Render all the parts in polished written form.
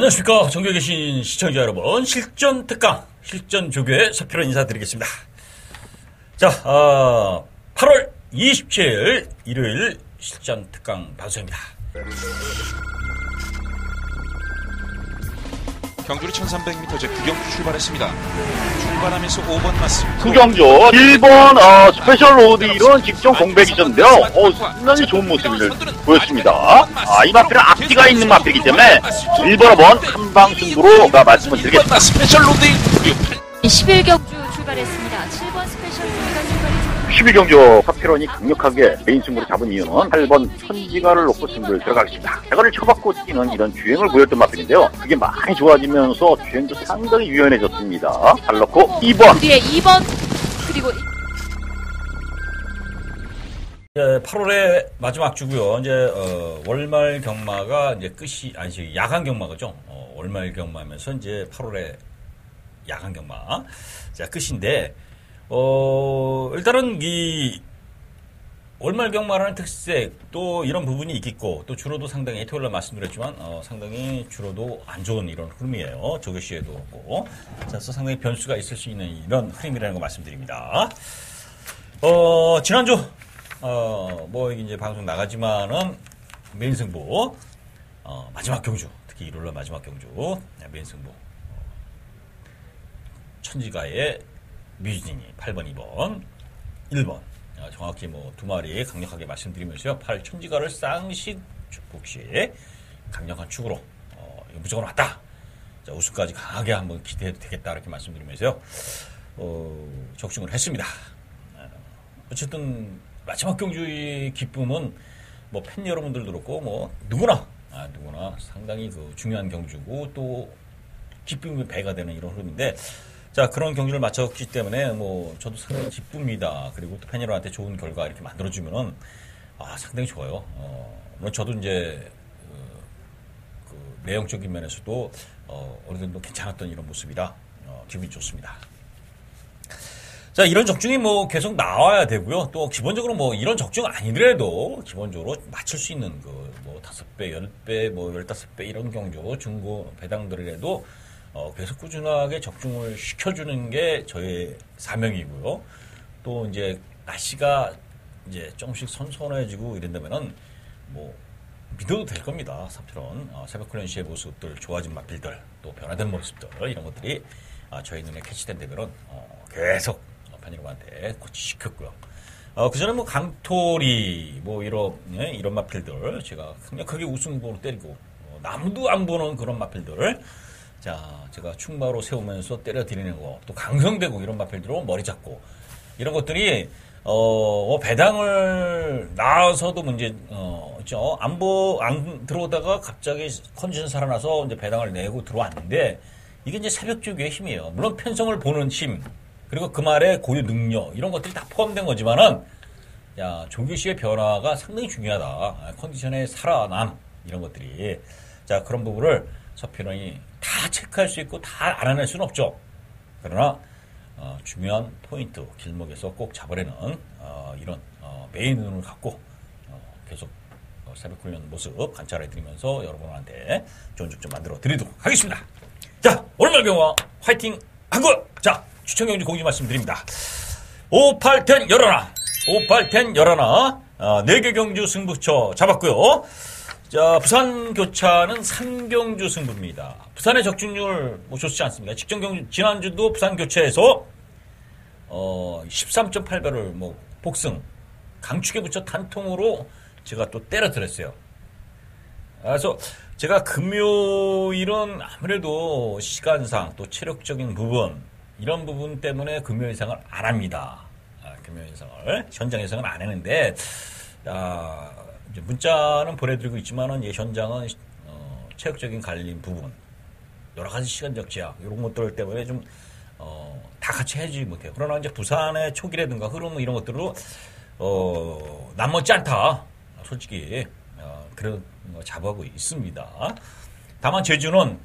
안녕하십니까. 전국에 계신 시청자 여러분. 실전 특강, 실전 조교의 서필원 인사드리겠습니다. 자, 8월 27일 일요일 실전 특강 방송입니다. 경주리 1300m 제 구경주 출발했습니다. 출발하면서 5번 맞습니다. 구경주 1번 스페셜 로드 이런 직전 공백이 있었는데요. 상당히 좋은 모습을 보였습니다. 이 마필은 앞뒤가 있는 마필이기 때문에 1번, 5번 한방 승부로 말씀을 드리겠습니다. 스페셜 로드 11경주 출발했습니다. 7번 스페셜 로드가 출발했습니다. 11경주 서필원이 강력하게 메인 승부를 잡은 이유는 8번 천지가를 놓고 승부를 들어가겠습니다. 대가를 쳐박고 뛰는 이런 주행을 보였던 마필인데요. 그게 많이 좋아지면서 주행도 상당히 유연해졌습니다. 잘 넣고 2번. 뒤에 2번 그리고 8월의 마지막 주고요. 이제 월말 경마가 이제 끝이 아니지 야간 경마죠. 월말 경마하면서 이제 8월의 야간 경마 자 끝인데 일단은 이 월말 경마라는 특색 또 이런 부분이 있겠고 또 주로도 상당히 토요일날 말씀드렸지만 상당히 주로도 안 좋은 이런 흐름이에요. 조교시에도 그렇고 그래서 상당히 변수가 있을 수 있는 이런 흐름이라는 거 말씀드립니다. 지난주 뭐 이제 방송 나가지만은 메인 승부 마지막 경주 특히 일요일날 마지막 경주 메인 승부 천지가의 뮤진이 8번, 2번, 1번 정확히 뭐 두 마리 강력하게 말씀드리면서요. 8 천지가를 쌍식 축복식 강력한 축으로 무조건 왔다. 자, 우승까지 강하게 한번 기대해도 되겠다 이렇게 말씀드리면서요. 적중을 했습니다. 어쨌든 마지막 경주의 기쁨은 뭐 팬 여러분들도 그렇고 뭐 누구나 상당히 그 중요한 경주고 또 기쁨이 배가 되는 이런 흐름인데 자 그런 경주를 마쳤기 때문에 뭐 저도 상당히 기쁩니다. 그리고 또 팬 여러분한테 좋은 결과 이렇게 만들어주면은 상당히 좋아요. 물론 저도 이제 그 내용적인 면에서도 어느 정도 괜찮았던 이런 모습이라 기분이 좋습니다. 자, 이런 적중이 뭐 계속 나와야 되고요. 또 기본적으로 뭐 이런 적중 아니더라도 기본적으로 맞출 수 있는 그 뭐 5배, 10배, 뭐 15배 이런 경주 중고 배당들이라도 계속 꾸준하게 적중을 시켜주는 게 저의 사명이고요. 또 이제 날씨가 이제 조금씩 선선해지고 이런다면은 뭐 믿어도 될 겁니다. 사필은 새벽 훈련시의 모습들, 좋아진 마필들, 또 변화된 모습들 이런 것들이 저희 눈에 캐치된다면은 계속 팬 여러분한테 코치시켰고요. 그 전에 뭐 강토리 뭐 이런 마필들 제가 강력하게 우승부로 때리고 남도 안 보는 그런 마필들 자 제가 충마로 세우면서 때려드리는 거 또 강성되고 이런 마필들로 머리 잡고 이런 것들이 배당을 나와서도 문제 있죠. 안 들어오다가 갑자기 컨디션 살아나서 이제 배당을 내고 들어왔는데 이게 이제 새벽 조교의 힘이에요. 물론 편성을 보는 힘 그리고 그 말에 고유 능력 이런 것들이 다 포함된 거지만은 조교시의 변화가 상당히 중요하다. 컨디션의 살아남 이런 것들이 자 그런 부분을 서필원이 다 체크할 수 있고 다 알아낼 수는 없죠. 그러나 중요한 포인트 길목에서 꼭 잡아내는 이런 메인 눈을 갖고 계속 새벽 훈련 모습 관찰해드리면서 여러분한테 좋은 적좀 만들어 드리도록 하겠습니다. 자 오늘 경화 화이팅 하고 자 추천 경주 공지 말씀드립니다. 5810 열어라 5810 열어라 4개 경주 승부처 잡았고요. 자, 부산 교차는 3경주 승부입니다. 부산의 적중률 뭐 좋지 않습니다. 직전 경주 지난주도 부산 교차에서 13.8배를 뭐 복승 강축에 붙여 단통으로 제가 또 때려드렸어요. 그래서 제가 금요일은 아무래도 시간상 또 체력적인 부분 이런 부분 때문에 금요 예상을 안 합니다. 금요 예상을 현장 예상은 안 했는데 이제 문자는 보내드리고 있지만은 현장은 체력적인 갈림 부분 여러 가지 시간적 제약 이런 것들 때문에 좀 다 같이 해주지 못해요. 그러나 이제 부산의 초기라든가 흐름 이런 것들로 남먹지 않다. 솔직히 그런 거 자부하고 있습니다. 다만 제주는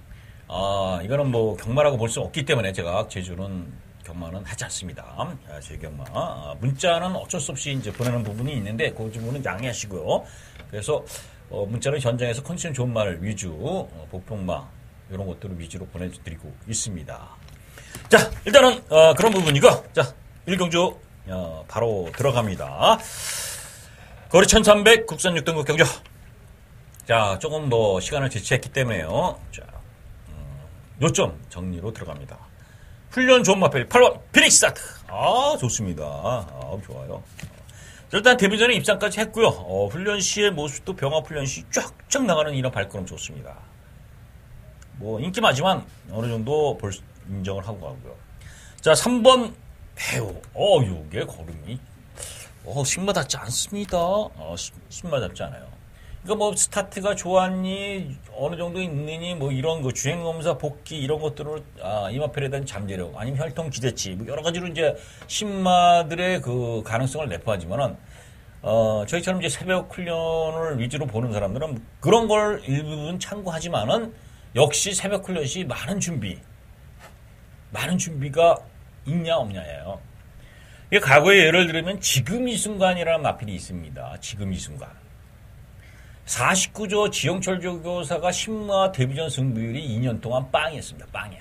이거는 뭐 경마라고 볼 수 없기 때문에 제가 제주는 경마는 하지 않습니다. 제경마 문자는 어쩔 수 없이 이제 보내는 부분이 있는데 그 부분은 양해하시고요. 그래서 문자는 현장에서 컨디션 좋은 말 위주 복병마 이런 것들을 위주로 보내드리고 있습니다. 자, 일단은 그런 부분이고, 자, 1경주 바로 들어갑니다. 거리 1300 국산 6등급 경주. 자, 조금 더 시간을 제치했기 때문에요. 자, 요점 정리로 들어갑니다. 훈련 좋은 마필 8번 피닉스 스타트. 아, 좋습니다. 아, 좋아요. 일단 데뷔전에 입상까지 했고요. 훈련 시의 모습도 병합 훈련 시 쫙쫙 나가는 이런 발걸음 좋습니다. 뭐 인기 많지만 어느 정도 인정을 하고 가고요. 자, 3번 해우. 요게 걸음이 신마답지 않습니다. 신마답지 않아요. 그러니까 뭐 스타트가 좋았니, 어느 정도 있느니, 뭐 이런 거 주행검사 복귀 이런 것들을 이마펠에 대한 잠재력 아니면 혈통 기대치 뭐 여러 가지로 이제 신마들의 그 가능성을 내포하지만은 저희처럼 이제 새벽 훈련을 위주로 보는 사람들은 그런 걸 일부분 참고하지만은 역시 새벽 훈련 시 많은 준비가 있냐 없냐예요. 이게 과거에 예를 들면 지금 이 순간이라는 마필이 있습니다. 지금 이 순간. 49조 지영철 조교사가 신마 데뷔전 승부율이 2년 동안 빵이었습니다. 빵이야.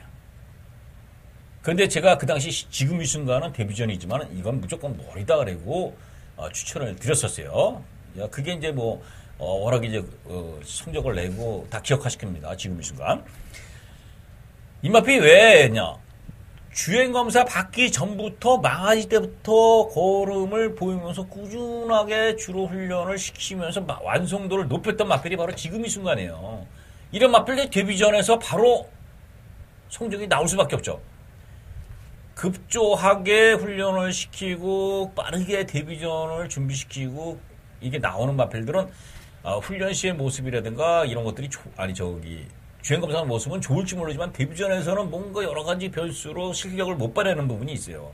그런데 제가 그 당시 지금 이 순간은 데뷔전이지만 이건 무조건 머리다 그러고 추천을 드렸었어요. 그게 이제 뭐 워낙 이제 성적을 내고 다 기억하시킵니다. 지금 이 순간. 이 마필이 왜 했냐? 주행검사 받기 전부터 망아지 때부터 걸음을 보이면서 꾸준하게 주로 훈련을 시키면서 완성도를 높였던 마필이 바로 지금 이 순간이에요. 이런 마필이 데뷔전에서 바로 성적이 나올 수밖에 없죠. 급조하게 훈련을 시키고 빠르게 데뷔전을 준비시키고 이게 나오는 마필들은 훈련 시의 모습이라든가 이런 것들이 주행검사 모습은 좋을지 모르지만 데뷔전에서는 뭔가 여러 가지 변수로 실력을 못 발휘하는 부분이 있어요.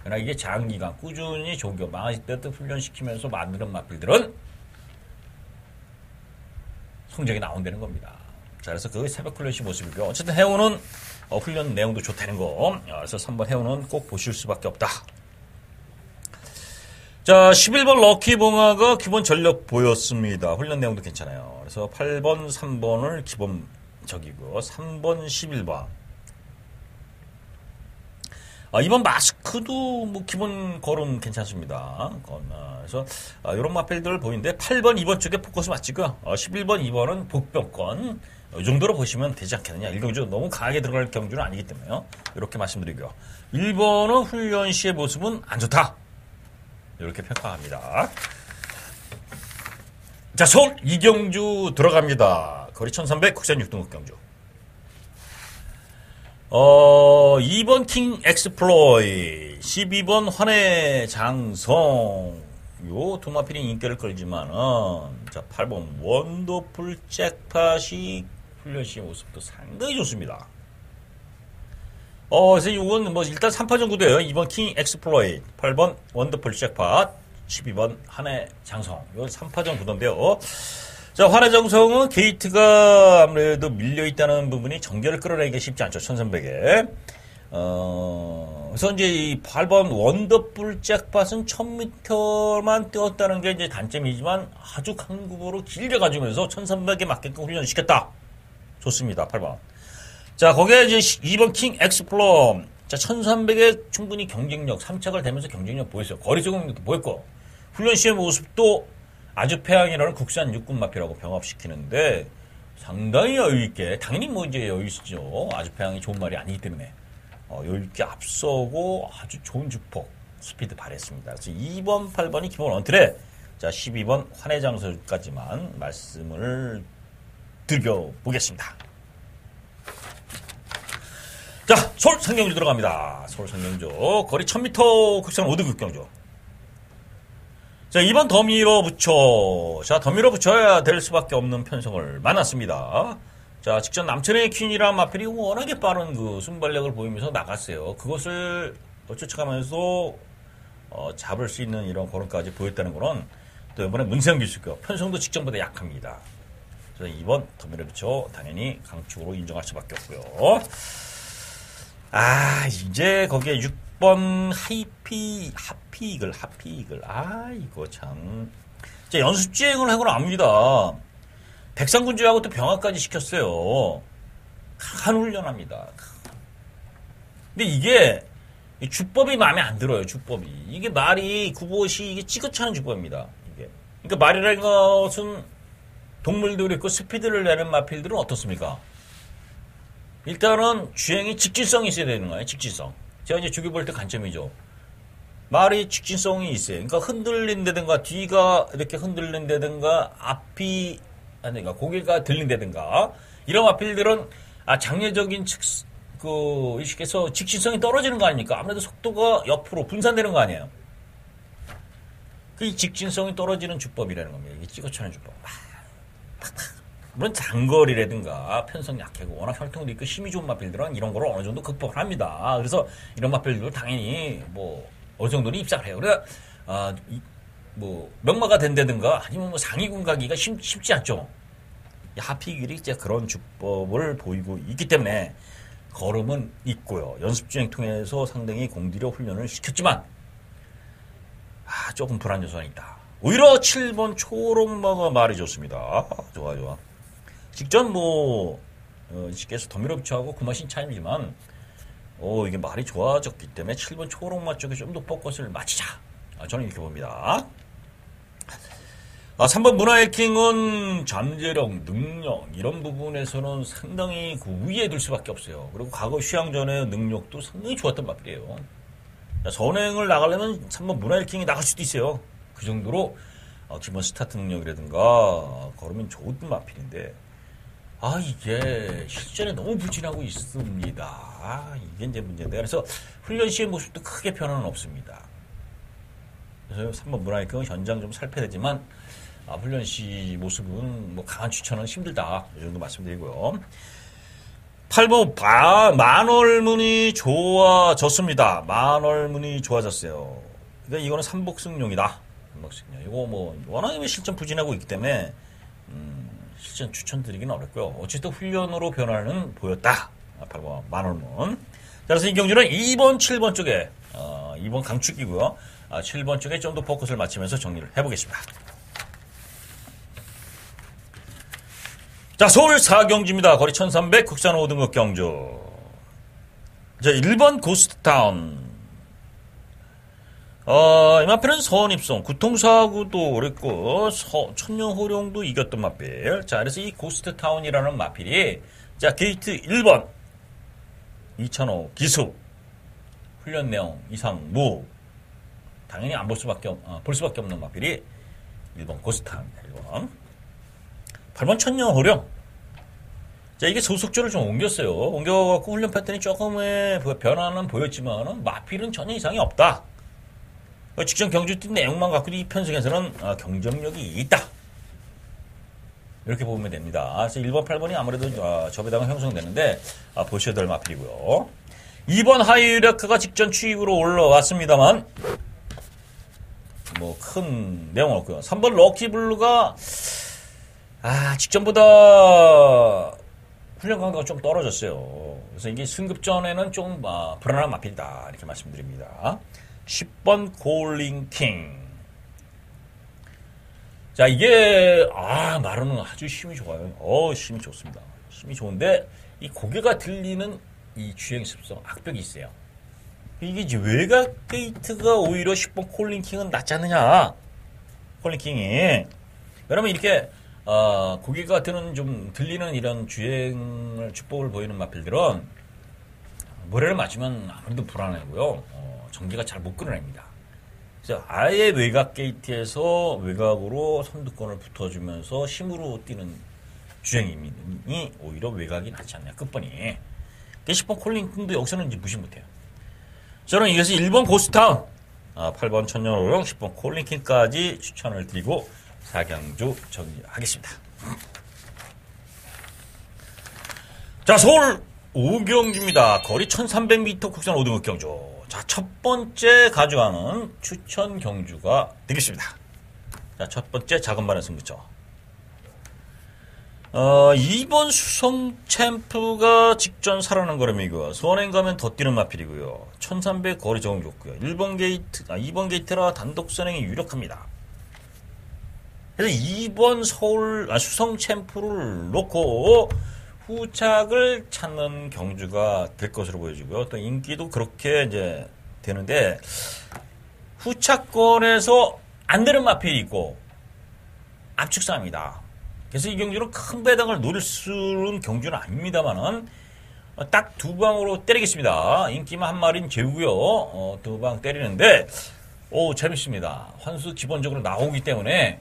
그러나 이게 장기간 꾸준히 조교 망아지 때부터 훈련시키면서 만드는 마필들은 성적이 나온다는 겁니다. 자, 그래서 그 새벽 훈련 시 모습이고요. 어쨌든 해우는 훈련 내용도 좋다는 거. 그래서 3번 해우는 꼭 보실 수밖에 없다. 자, 11번 럭키봉화가 기본 전력 보였습니다. 훈련 내용도 괜찮아요. 그래서 8번, 3번을 기본적이고 3번, 11번. 이번 마스크도 뭐 기본 걸음 괜찮습니다. 그래서 이런 마필들 보이는데 8번, 2번 쪽에 포커스 맞지고요. 11번, 2번은 복병권. 이 정도로 보시면 되지 않겠느냐. 1경주 너무 강하게 들어갈 경주는 아니기 때문에요. 이렇게 말씀드리고요. 1번은 훈련 시의 모습은 안 좋다. 이렇게 평가합니다. 자, 서울 2경주 들어갑니다. 거리 1300 국산 6등급 경주. 2번 킹 엑스플로이, 12번 환해 장성. 요 두 마필이 인기를 끌지만은, 자, 8번 원더풀 잭팟이 훈련 시의 모습도 상당히 좋습니다. 그래서 이건 뭐 일단 3파전 구도예요. 2번 킹 엑스플로이, 8번 원더풀 잭팟, 12번 한해 장성. 이건 3파전 구도인데요. 자, 한해 장성은 게이트가 아무래도 밀려있다는 부분이 전개를 끌어내기 쉽지 않죠. 1300에. 그래서 이제 이 8번 원더풀 잭팟은 1000m만 뛰었다는 게 이제 단점이지만 아주 강급으로 길게 가지면서 1300에 맞게끔 훈련시켰다. 좋습니다. 8번. 자, 거기에 이제 2번 킹 엑스플로. 자, 1300에 충분히 경쟁력, 3착을 대면서 경쟁력 보였어요. 거리 적응력도 보였고, 훈련 시의 모습도 아주패양이라는 국산 육군 마필하고 병합시키는데 상당히 여유있게, 당연히 뭐 이제 여유있죠. 아주패양이 좋은 말이 아니기 때문에. 여유있게 앞서고 아주 좋은 주폭, 스피드 발휘했습니다. 그래서 2번, 8번이 기본 원틀에, 자, 12번 환해장설까지만 말씀을 드려보겠습니다. 자, 서울 상경주 들어갑니다. 서울 상경주. 거리 1000m 국산 5등급 경주. 자, 2번 더 밀어붙여. 자, 더 밀어붙여야 될 수밖에 없는 편성을 만났습니다. 자, 직전 남천의 퀸이란 마필이 워낙에 빠른 그 순발력을 보이면서 나갔어요. 그것을 쫓아가면서 잡을 수 있는 이런 걸음까지 보였다는 거는 또 이번에 문세영 기수교 편성도 직전보다 약합니다. 그래서 2번 더 밀어붙여 당연히 강축으로 인정할 수밖에 없고요. 이제 거기에 6번 하피이글. 이거 참. 이제 연습주행을 하고 납니다. 백상군주하고 또 병합까지 시켰어요. 강한 훈련합니다. 근데 이게 주법이 마음에 안 들어요. 주법이 이게 말이 구봇이 이게 찌긋하는 주법입니다. 이게 그러니까 말이라는 것은 동물도 그렇고 스피드를 내는 마필들은 어떻습니까? 일단은 주행이 직진성이 있어야 되는 거예요. 직진성. 제가 이제 죽여볼 때 관점이죠. 말이 직진성이 있어요. 그러니까 흔들린다든가 뒤가 이렇게 흔들린다든가 앞이 아니가 고개가 들린다든가 이런 마필들은 장애적인 그 의식에서 직진성이 떨어지는 거 아닙니까? 아무래도 속도가 옆으로 분산되는 거 아니에요. 그 직진성이 떨어지는 주법이라는 겁니다. 이게 찌거쳐는 주법. 물론 장거리라든가 편성 약하고 워낙 혈통도 있고 힘이 좋은 마필들은 이런 거를 어느 정도 극복을 합니다. 그래서 이런 마필들도 당연히 뭐 어느 정도는 입상을 해요. 그래서 뭐 명마가 된다든가 아니면 뭐 상위군 가기가 쉽지 않죠. 하필이 이제 그런 주법을 보이고 있기 때문에 걸음은 있고요. 연습 주행 통해서 상당히 공들여 훈련을 시켰지만 조금 불안 요소는 있다. 오히려 7번 초록마가 말이 좋습니다. 좋아. 직전 직계에서 덤미로 비추하고 그 맛인 차이지만 이게 말이 좋아졌기 때문에 7번 초록마 쪽에 좀 더 포커스를 맞추자. 저는 이렇게 봅니다. 3번 문화일킹은 잠재력, 능력 이런 부분에서는 상당히 그 위에 둘 수밖에 없어요. 그리고 과거 휴양전의 능력도 상당히 좋았던 마필이에요. 선행을 나가려면 3번 문화일킹이 나갈 수도 있어요. 그 정도로 기본 스타트 능력이라든가 걸으면 좋은 마필인데 이게 실전에 너무 부진하고 있습니다. 이게 이제 문제인데 그래서 훈련 시의 모습도 크게 변화는 없습니다. 그래서 3번 문화일킹은 현장 좀 살펴야 되지만 훈련 시 모습은 강한 추천은 힘들다. 이 정도 말씀드리고요. 8번 만월문이 좋아졌습니다. 만월문이 좋아졌어요. 그러니까 이거는 삼복승용이다. 삼복승용. 이거 워낙에 실전 부진하고 있기 때문에 실전 추천드리기는 어렵고요. 어쨌든 훈련으로 변화는 보였다. 8번 만월문. 자, 그래서 이 경주는 2번, 7번 쪽에 2번 강축이고요. 7번 쪽에 좀 더 포커스를 맞추면서 정리를 해보겠습니다. 자, 서울 4경주입니다. 거리 1300 국산 5등급 경주. 자, 1번 고스트타운. 이 마필은 선입성, 구통사구도 그랬고, 천년호룡도 이겼던 마필. 자, 그래서 이 고스트타운이라는 마필이, 자, 게이트 1번. 2,005 기수. 훈련 내용 이상 무. 당연히 안 볼 수밖에 없는 마필이 1번 고스트타운입니다. 1번. 8번 천년호령. 자, 이게 소속조를 좀 옮겼어요. 옮겨갖고 훈련 패턴이 조금의 변화는 보였지만 마필은 전혀 이상이 없다. 직전 경주 뛴 내용만 갖고도 이 편성에서는 경쟁력이 있다. 이렇게 보면 됩니다. 그래서 1번, 8번이 아무래도 저배당은 형성되는데 보셔야 될 마필이고요. 2번 하이유레카가 직전 추입으로 올라왔습니다만 큰 내용은 없고요. 3번 럭키블루가 직전보다 훈련 강도가 좀 떨어졌어요. 그래서 이게 승급전에는 좀 불안한 마필이다. 이렇게 말씀드립니다. 10번 골링킹. 자, 이게 말은 아주 힘이 좋아요. 힘이 좋습니다. 힘이 좋은데 이 고개가 들리는 이 주행 습성, 악벽이 있어요. 이게 이제 외곽 게이트가 오히려 10번 콜링킹은 낫지 않느냐. 콜링킹이. 왜냐면 이렇게 고개가 좀 들리는 이런 주행을 주법을 보이는 마필들은 모래를 맞으면 아무래도 불안하고요. 전기가 잘 못 끌어냅니다. 그래서 아예 외곽 게이트에서 외곽으로 선두권을 붙어주면서 힘으로 뛰는 주행이 오히려 외곽이 낫지 않냐. 끝번이. 10번 콜링킹도 여기서는 이제 무시 못해요. 저는 이것이 1번 고스타운, 8번 천년호령, 10번 콜링킹까지 추천을 드리고 4경주 정리하겠습니다. 자, 서울 5경주입니다. 거리 1300m 국산 5등급 경주. 자, 첫 번째 가져가는 추천 경주가 되겠습니다. 자, 첫 번째 작은 반의 승부처. 2번 수성 챔프가 직전 살아난 걸음이고요. 수원행 가면 더 뛰는 마필이고요. 1300 거리 적응 좋고요. 2번 게이트라 단독 선행이 유력합니다. 그래서 2번 수성 챔프를 놓고 후착을 찾는 경주가 될 것으로 보여지고요. 또 인기도 그렇게 이제 되는데, 후차권에서 안 되는 마필이 있고 압축 싸움이다. 그래서 이 경주는 큰 배당을 노릴 수 있는 경주는 아닙니다만은 딱 두 방으로 때리겠습니다. 인기만 한 마리는 재우고요. 두 방 때리는데 재밌습니다. 환수 기본적으로 나오기 때문에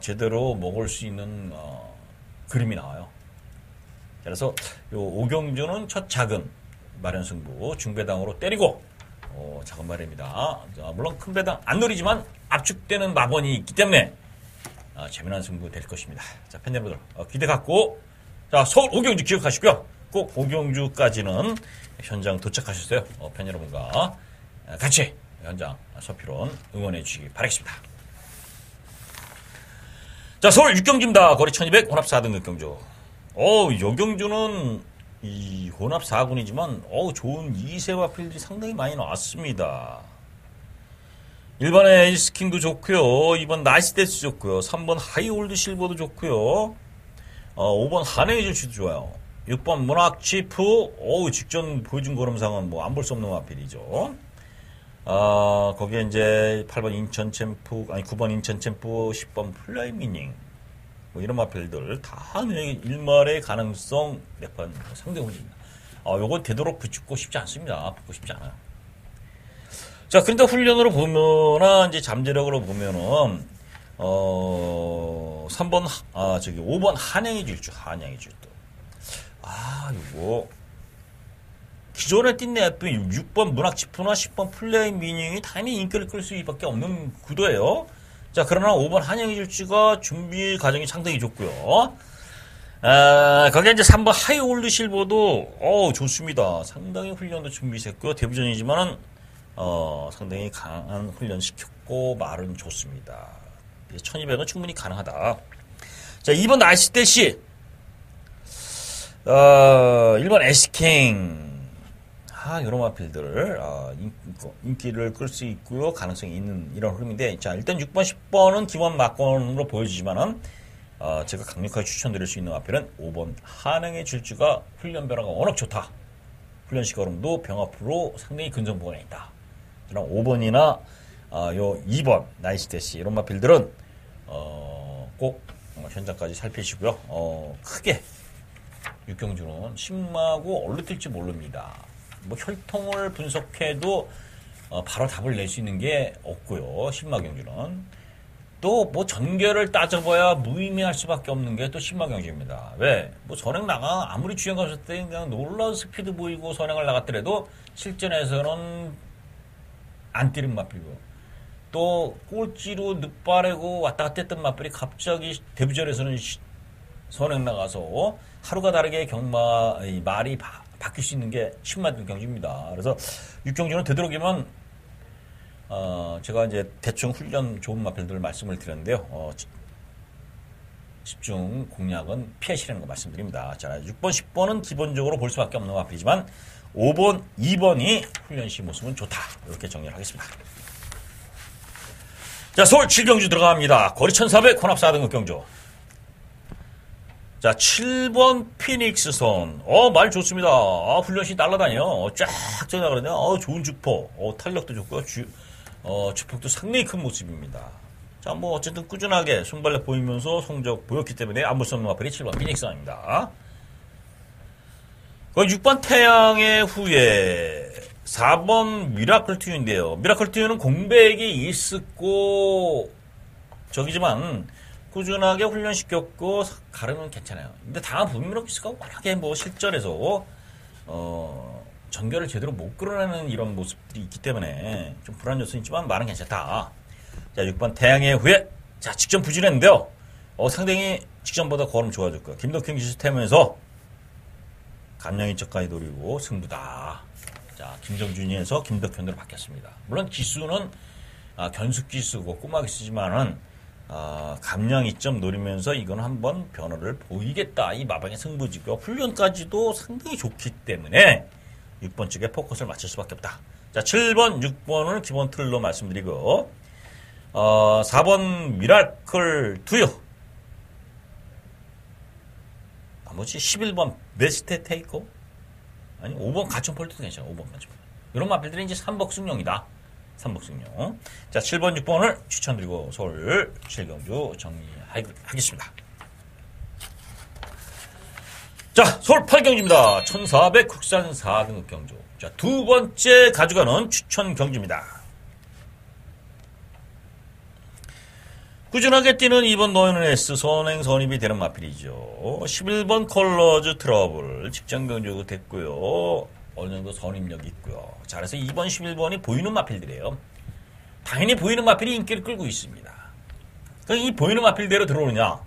제대로 먹을 수 있는 그림이 나와요. 그래서 요 오경주는 첫 작은 마련 승부 중배당으로 때리고 작은 말입니다. 물론 큰 배당 안 노리지만 압축되는 마번이 있기 때문에 재미난 승부 될 것입니다. 자, 팬 여러분들 기대 갖고 자 서울 오경주 기억하시고요. 꼭 오경주까지는 현장 도착하셨어요. 팬 여러분과 같이 현장 서피론 응원해 주시기 바라겠습니다. 자, 서울 6경주입니다. 거리 1200 혼합 4등급 경주. 요 경주는 이 혼합 4군이지만 좋은 2세 마필들이 상당히 많이 나왔습니다. 1번의 에이스킹도 좋고요. 2번 나이스데스 좋고요. 3번 하이올드 실버도 좋고요. 5번 한해의 질주도 좋아요. 6번 문학치프 직전 보여준 걸음상은 뭐 안 볼 수 없는 마필이죠. 거기에 이제 8번 인천 챔프 9번 인천 챔프 10번 플라이미닝 뭐 이런 마필들 다 일말의 가능성 내판 상당히 올립니다. 요건 되도록 붙고 싶지 않습니다. 붙고 싶지 않아요. 자, 그런데 훈련으로 보면은, 이제 잠재력으로 보면은, 5번 한양의 질주, 요거. 기존에 뛴 애프 6번 문학치프나 10번 플레이 미닝이 당연히 인기를 끌 수밖에 없는 구도예요. 자, 그러나 5번 한양의 질주가 준비 과정이 상당히 좋고요. 거기에 이제 3번 하이올드 실버도, 좋습니다. 상당히 훈련도 준비했고요. 데뷔전이지만은, 상당히 강한 훈련 시켰고, 말은 좋습니다. 1200은 충분히 가능하다. 자, 2번 나이스데시. 1번 에스킹. 요런 마필들, 인기를 끌 수 있고요. 가능성이 있는 이런 흐름인데, 자, 일단 6번, 10번은 기본 막건으로 보여지지만은, 제가 강력하게 추천드릴 수 있는 마필은 5번 한양의 질주가 훈련 변화가 워낙 좋다. 훈련 시간도 병합으로 상당히 근성 보관에 있다. 그럼 5번이나, 2번, 나이스데시, 이런 마필들은, 꼭, 현장까지 살피시고요. 크게, 육경주는 심마고 얼로 뛸지 모릅니다. 뭐 혈통을 분석해도 바로 답을 낼 수 있는 게 없고요. 신마 경주는 또 뭐 전결을 따져봐야 무의미할 수밖에 없는 게 또 신마 경주입니다. 왜? 뭐 선행 나가 아무리 주행 갔을 때 그냥 놀라운 스피드 보이고 선행을 나갔더라도 실전에서는 안 뛰는 마필이고 또 꼴찌로 늦바래고 왔다 갔다 했던 마필이 갑자기 데뷔전에서는 선행 나가서 하루가 다르게 말이 바뀔 수 있는 게 신마들 경주입니다. 그래서 육경주는 되도록이면 제가 이제 대충 훈련 좋은 마필들을 말씀을 드렸는데요. 집중 공략은 피하시라는 거 말씀드립니다. 자, 6번, 10번은 기본적으로 볼 수밖에 없는 마필이지만 5번, 2번이 훈련 시 모습은 좋다. 이렇게 정리를 하겠습니다. 자, 서울 7경주 들어갑니다. 거리 1400 혼합 4등급 경주. 자, 7번 피닉스선. 말 좋습니다. 훈련시 날라다녀요. 쫙 지나가거든요. 좋은 주포. 탄력도 좋고요. 주폭도 상당히 큰 모습입니다. 자, 뭐, 어쨌든 꾸준하게 손발력 보이면서 성적 보였기 때문에 안 볼 수 없는 마필이 7번 피닉스선입니다. 6번 태양의 후예. 4번 미라클 튜인데요. 미라클 튜는 공백이 있었고, 저기지만, 꾸준하게 훈련시켰고 가르면 괜찮아요. 근데 다음 부미러키스가 워낙에 뭐 실전에서 전결을 제대로 못 끌어내는 이런 모습들이 있기 때문에 좀 불안 요소는 있지만 말은 괜찮다. 자, 6번 태양의 후예. 자, 직전 부진했는데요. 상당히 직전보다 걸음 좋아졌고요. 김덕현 시스템에서 감량인 척까지 노리고 승부다. 자, 김정준이에서 김덕현으로 바뀌었습니다. 물론 기수는 견숙 기수고 꼬마 기수지만은 감량 이점 노리면서 이건 한번 변화를 보이겠다. 이 마방의 승부지고 훈련까지도 상당히 좋기 때문에 6번 쪽에 포커스를 맞출 수밖에 없다. 자, 7번, 6번을 기본 틀로 말씀드리고 4번 미라클 투요. 뭐지? 11번 베스트 테이커? 아니, 5번 가천폴트도 괜찮아. 5번 가천폴트. 이런 마필들이 이제 삼복승용이다. 삼복승용. 자, 7번, 6번을 추천드리고 서울 실경주 정리하겠습니다. 자, 서울 8경주입니다. 1400 국산 4등급 경주. 자, 두 번째 가져가는 추천 경주입니다. 꾸준하게 뛰는 2번 노현S 선행 선입이 되는 마필이죠. 11번 컬러즈 트러블 직전 경주 됐고요. 어느 정도 선입력이 있고요. 자, 그래서 2번, 11번이 보이는 마필들이에요. 당연히 보이는 마필이 인기를 끌고 있습니다. 그럼 이 보이는 마필대로 들어오느냐?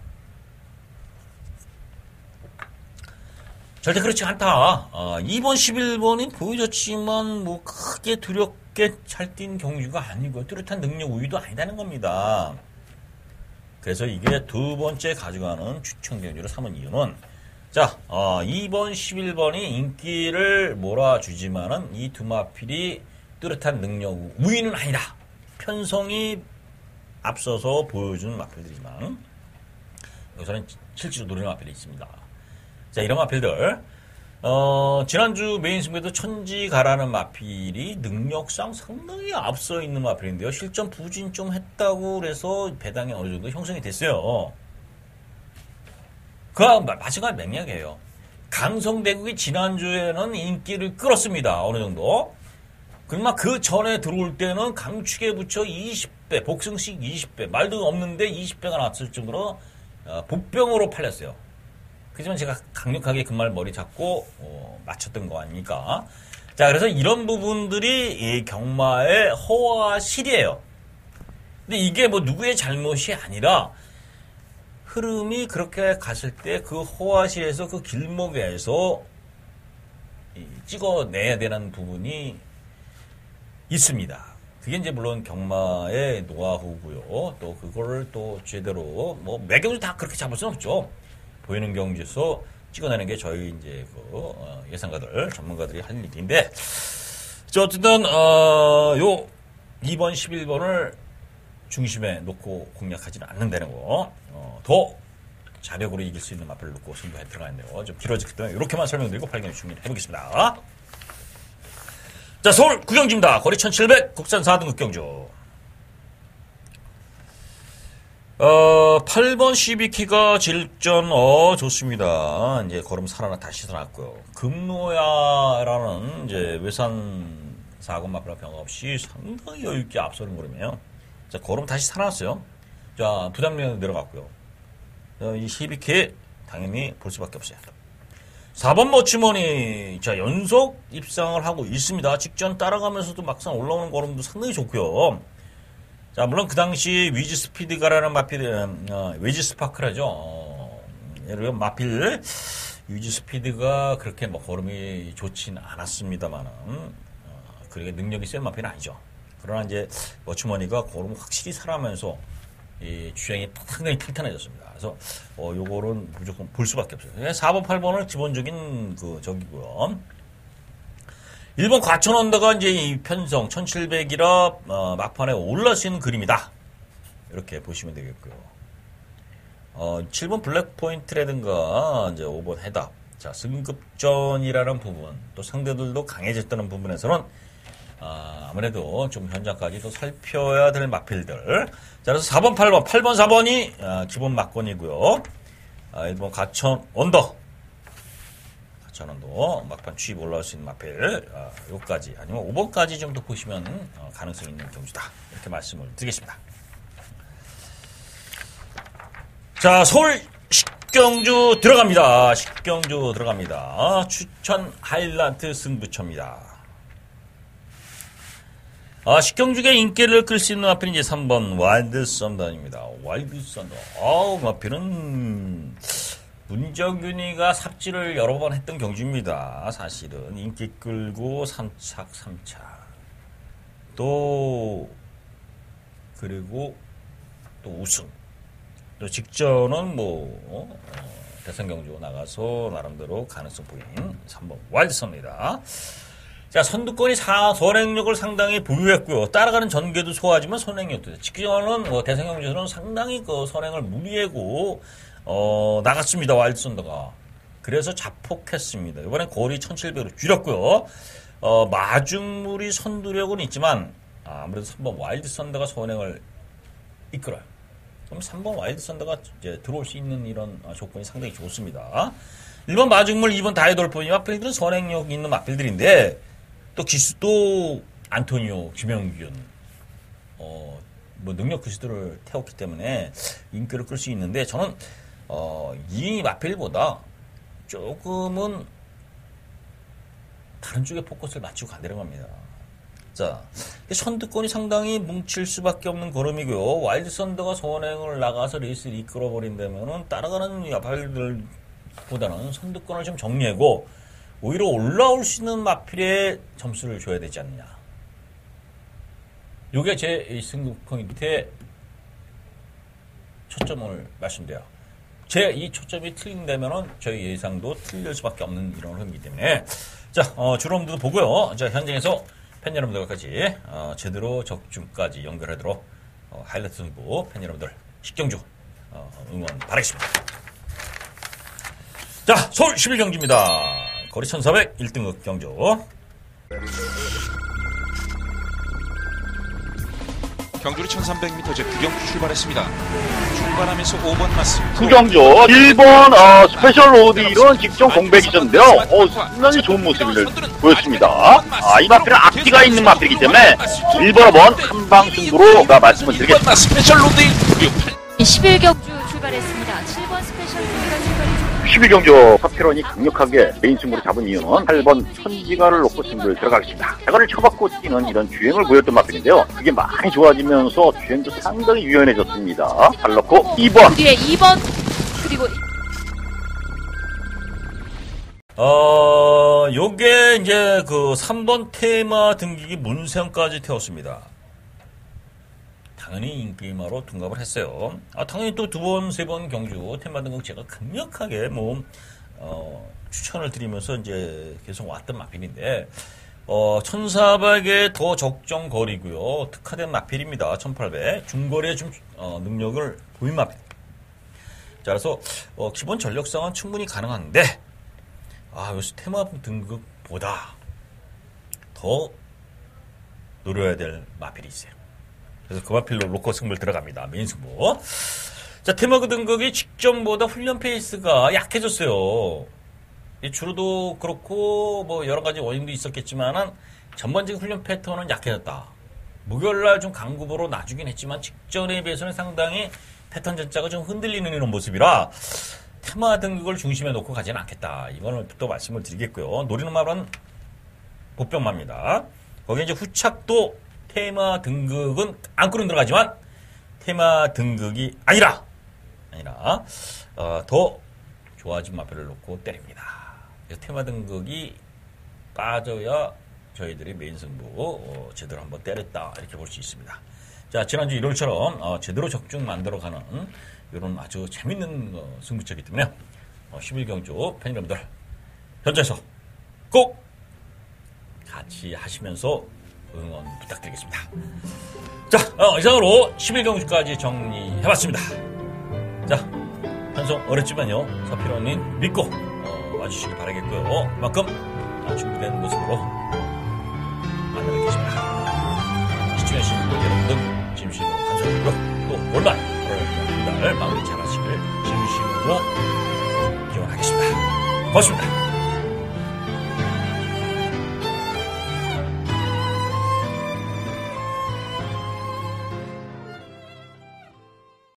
절대 그렇지 않다. 2번, 11번이 보여줬지만 뭐 크게 두렵게 잘 뛴 경주가 아니고 뚜렷한 능력 우위도 아니다는 겁니다. 그래서 이게 두 번째 가져가는 추천 경주를 삼은 이유는 자, 2번, 11번이 인기를 몰아주지만은 이 두 마필이 뚜렷한 능력 우위는 아니다. 편성이 앞서서 보여주는 마필들이지만 여기서는 실제로 노리는 마필이 있습니다. 자, 이런 마필들 지난주 메인 승부에도 천지가라는 마필이 능력상 상당히 앞서 있는 마필인데요. 실전 부진 좀 했다고 그래서 배당이 어느 정도 형성이 됐어요. 그와 마찬가지 맥락이에요. 강성대국이 지난주에는 인기를 끌었습니다. 어느 정도. 그러나 그 전에 들어올 때는 강축에 붙여 20배, 복승식 20배, 말도 없는데 20배가 나왔을 정도로 복병으로 팔렸어요. 그렇지만 제가 강력하게 그 말 머리 잡고 맞췄던 거 아닙니까? 자, 그래서 이런 부분들이 이 경마의 허와 실이에요. 근데 이게 뭐 누구의 잘못이 아니라 흐름이 그렇게 갔을 때 그 허와실에서 그 길목에서 찍어내야 되는 부분이 있습니다. 그게 이제 물론 경마의 노하우고요. 또 그거를 또 제대로 뭐 매경주 다 그렇게 잡을 수는 없죠. 보이는 경주에서 찍어내는 게 저희 이제 그 예상가들 전문가들이 할 일인데, 어쨌든 요 2번, 11번을 중심에 놓고 공략하지는 않는다는 거. 더 자력으로 이길 수 있는 마필을 놓고 승부에 들어가는데요. 좀 길어지기 때문에 이렇게만 설명드리고 8경주 준비를 해보겠습니다. 자, 서울 9경주입니다. 거리 1700 국산 4등급 경주. 8번 CB키가 질전, 좋습니다. 이제 걸음 다시 살아났고요. 금노야라는 이제 외산 사고 마필 병 없이 상당히 여유있게 앞서는 걸음이에요. 자, 걸음 다시 살아났어요. 자, 부담면에 내려갔고요. 이 CB키 당연히 볼 수밖에 없어요. 4번 머치머니, 자, 연속 입상을 하고 있습니다. 직전 따라가면서도 막상 올라오는 걸음도 상당히 좋고요. 자, 물론 그 당시 위즈 스피드가라는 마필, 위즈 스파크라죠. 예를 들면 마필, 위즈 스피드가 그렇게 뭐 걸음이 좋진 않았습니다만은, 그렇게 능력이 센 마필은 아니죠. 그러나 이제 머치머니가 걸음 확실히 살아가면서 이 주행이 상당히 탄탄해졌습니다. 그래서 요거는 무조건 볼 수밖에 없어요. 4번, 8번은 기본적인 저기고요. 1번 과천언더가 이제 이 편성 1700이라 막판에 올라올 수 있는 그림이다. 이렇게 보시면 되겠고요. 7번 블랙포인트라든가 이제 5번 해답. 자, 승급전이라는 부분, 또 상대들도 강해졌다는 부분에서는 아무래도 좀 현장까지 도 살펴야 될 마필들. 자, 그래서 4번, 8번, 4번이 기본 막권이고요. 1번 가천 언더. 가천 언더 막판 취입 올라올 수 있는 마필. 요까지 아니면 5번까지 정도 보시면 가능성 있는 경주다. 이렇게 말씀을 드리겠습니다. 자, 서울 식경주 들어갑니다. 식경주 들어갑니다. 추천 하이라이트 승부처입니다. 식경주의 인기를 끌 수 있는 마필은 이제 3번 와일드 썬더입니다. 와일드 썬더. 마필은 문정균이가 삽질을 여러 번 했던 경주입니다. 사실은 인기 끌고 3착 3차. 그리고 또 우승. 또 직전은 대선 경주 나가서 나름대로 가능성 보인 3번 와일드 썬더입니다. 자, 선두권이 선행력을 상당히 보유했고요. 따라가는 전개도 소화하지만 선행력도. 직전은 대선 경주에서는 상당히 그 선행을 무리하고 나갔습니다. 와일드 썬더가. 그래서 자폭했습니다. 이번엔 거리 1700으로 줄였고요. 마중물이 선두력은 있지만 아무래도 3번 와일드 썬더가 선행을 이끌어요. 그럼 3번 와일드 썬더가 이제 들어올 수 있는 이런 조건이 상당히 좋습니다. 1번 마중물, 2번 다이돌포 이 마필들은 선행력 있는 마필들인데 또 기수도 안토니오, 김영균 뭐 능력 기수들을 태웠기 때문에 인기를 끌 수 있는데 저는 이 마필보다 조금은 다른 쪽에 포커스를 맞추고 가려고 합니다. 자, 선두권이 상당히 뭉칠 수밖에 없는 걸음이고요. 와일드 썬더가 선행을 나가서 레이스를 이끌어버린다면은 따라가는 마필들보다는 선두권을 좀 정리하고 오히려 올라올 수 있는 마필에 점수를 줘야 되지 않느냐. 요게 제 승부 포인트의 초점을 말씀드려요. 제 이 초점이 틀린다면은 저희 예상도 틀릴 수밖에 없는 이런 흐름이기 때문에 자, 주름도 보고요. 자, 현장에서 팬 여러분들까지 제대로 적중까지 연결하도록 하이라이트 승부 팬 여러분들 식경주 응원 바라겠습니다. 자, 서울 11경기입니다. 거리 1400 1등급 경주. 경주리 1300m 제 구경주 출발했습니다. 출발하면서 5번 맞습니다. 구경주 1번 스페셜 로디런 직전 공백이 있었는데요. 상당히 좋은 모습을 보였습니다. 이 마필은 앞뒤가 있는 마필이기 때문에 1번, 5번 한방 승부로 말씀을 드리겠습니다. 스페셜 로디 11경주 출발했습니다. 7번 스페셜 조이가 출발했습니다. 11경주 파피론이 강력하게 메인 승부를 잡은 이유는 8번 천지가를 놓고 승부를 들어가겠습니다. 대가를 쳐박고 뛰는 이런 주행을 보였던 마필인데요. 그게 많이 좋아지면서 주행도 상당히 유연해졌습니다. 잘 넣고 2번. 그 뒤에 2번 그리고 요게 이제 그 3번 테마 등기기 문세영까지 태웠습니다. 당연히 인기마로 둔갑을 했어요. 당연히 또 2번, 3번 경주 테마 등극 제가 강력하게 추천을 드리면서 이제 계속 왔던 마필인데 1400에 더 적정 거리고요. 특화된 마필입니다. 1800 중거리에 좀 능력을 보인 마필. 자, 그래서 기본 전력상은 충분히 가능한데 여기서 테마 등급보다 더 노려야 될 마필이 있어요. 그래서 그 마필로 로커 승부를 들어갑니다. 메인 승부. 자, 테마 등급이 직전보다 훈련 페이스가 약해졌어요. 주로도 그렇고 뭐 여러 가지 원인도 있었겠지만은 전반적인 훈련 패턴은 약해졌다. 목요일날 좀 강급으로 나주긴 했지만 직전에 비해서는 상당히 패턴 전자가 좀 흔들리는 이런 모습이라 테마 등급을 중심에 놓고 가지는 않겠다. 이거는 또 말씀을 드리겠고요. 노리는 말은 보병마입니다. 거기에 이제 후착도 테마 등극은 안고는 들어가지만 테마 등극이 아니라 더 좋아진 마필을 놓고 때립니다. 그래서 테마 등극이 빠져야 저희들이 메인 승부 제대로 한번 때렸다 이렇게 볼 수 있습니다. 자, 지난주 일요일처럼 제대로 적중 만들어가는 이런 아주 재밌는 승부처이기 때문에 11경주 팬 여러분들 현장에서 꼭 같이 하시면서 응원 부탁드리겠습니다. 자, 이상으로 11경주까지 정리해봤습니다. 자, 편성 어렵지만요. 서피로님 믿고 와주시기 바라겠고요. 그만큼 준비된 모습으로 만나뵙 계십니다. 시청해주신 여러분들 진심으로 감사드리고요. 또 온라인 오늘 마무리 잘 하시길 진심으로 기원하겠습니다. 고맙습니다.